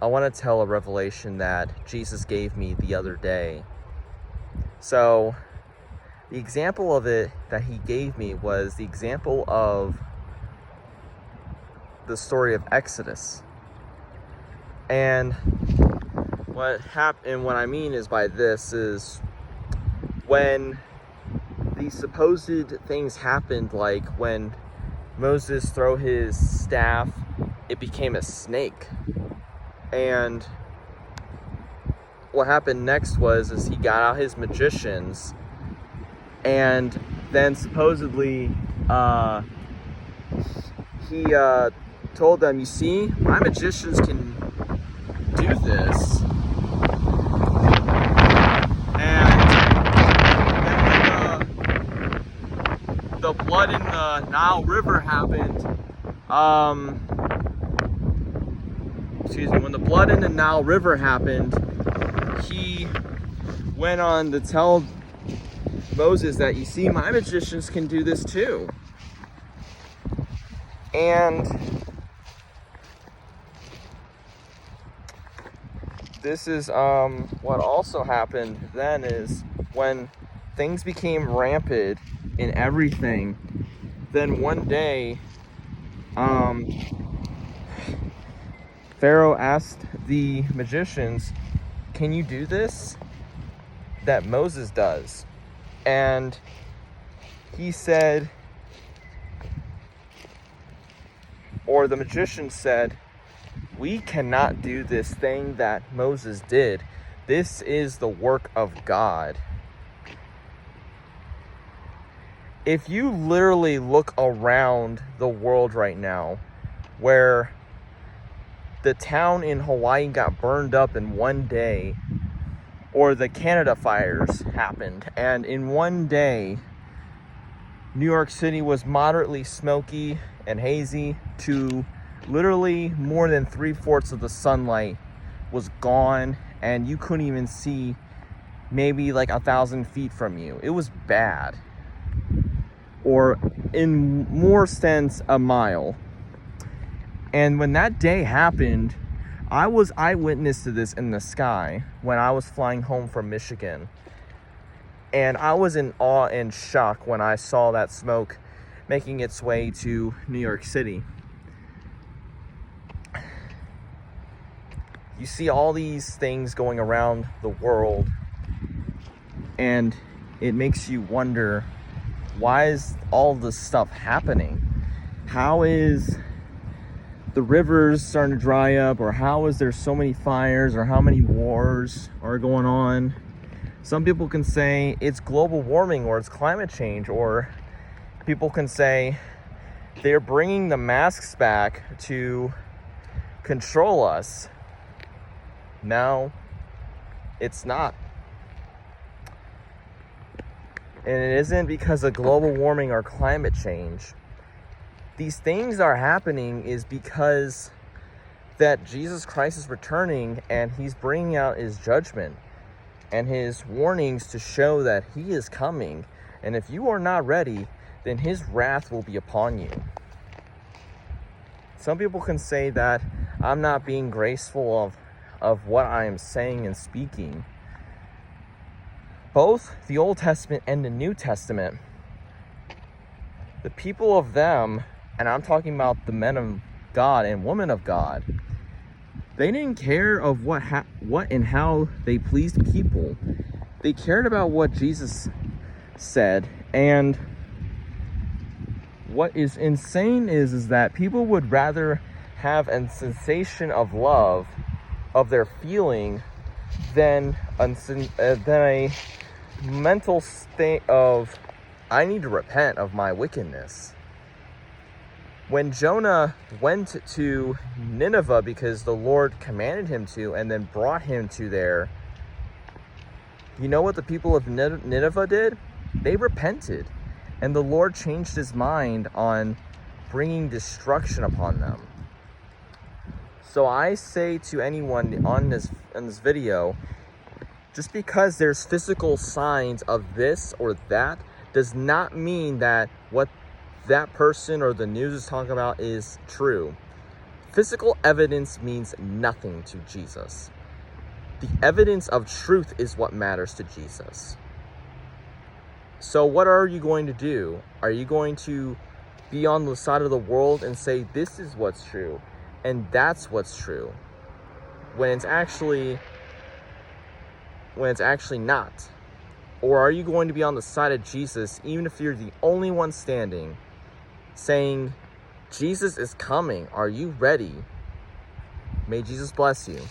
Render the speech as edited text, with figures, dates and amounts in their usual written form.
I want to tell a revelation that Jesus gave me the other day. So the example of it that he gave me was the example of the story of Exodus. And what I mean is by this is when these supposed things happened, like when Moses threw his staff, it became a snake. And what happened next was he got out his magicians, and then supposedly he told them, you see, my magicians can do this. And then when the blood in the Nile River happened, when the blood in the Nile River happened, he went on to tell Moses that, you see, my magicians can do this too. And this is what also happened then is when things became rampant in everything, then one day Pharaoh asked the magicians, can you do this that Moses does? And he said, or the magician said, we cannot do this thing that Moses did. This is the work of God. If you literally look around the world right now, where the town in Hawaii got burned up in one day, or the Canada fires happened, and in one day, New York City was moderately smoky and hazy to literally more than 3/4 of the sunlight was gone, and you couldn't even see maybe like 1,000 feet from you. It was bad. Or in more sense, a mile. And when that day happened, I was eyewitness to this in the sky when I was flying home from Michigan. And I was in awe and shock when I saw that smoke making its way to New York City. You see all these things going around the world, and it makes you wonder, why is all this stuff happening? How is the rivers starting to dry up, or how is there so many fires, or how many wars are going on? Some people can say it's global warming, or it's climate change, or people can say they're bringing the masks back to control us. No, it's not. And it isn't because of global warming or climate change. These things are happening is because that Jesus Christ is returning, and he's bringing out his judgment and his warnings to show that he is coming. And if you are not ready, then his wrath will be upon you. Some people can say that I'm not being graceful of what I am saying and speaking. Both the Old Testament and the New Testament, the people of them, and I'm talking about the men of God and women of God, they didn't care of what and how they pleased people. They cared about what Jesus said. And what is insane is that people would rather have a sensation of love, of their feeling, than a mental state of, I need to repent of my wickedness. When Jonah went to Nineveh because the Lord commanded him to, and then brought him to there, you know what the people of Nineveh did? They repented, and the Lord changed his mind on bringing destruction upon them. So I say to anyone on this video, just because there's physical signs of this or that does not mean that what that person or the news is talking about is true. Physical evidence means nothing to Jesus. The evidence of truth is what matters to Jesus. So what are you going to do? Are you going to be on the side of the world and say, this is what's true, and that's what's true, when it's actually not? Or are you going to be on the side of Jesus, even if you're the only one standing, saying, Jesus is coming, are you ready? May Jesus bless you.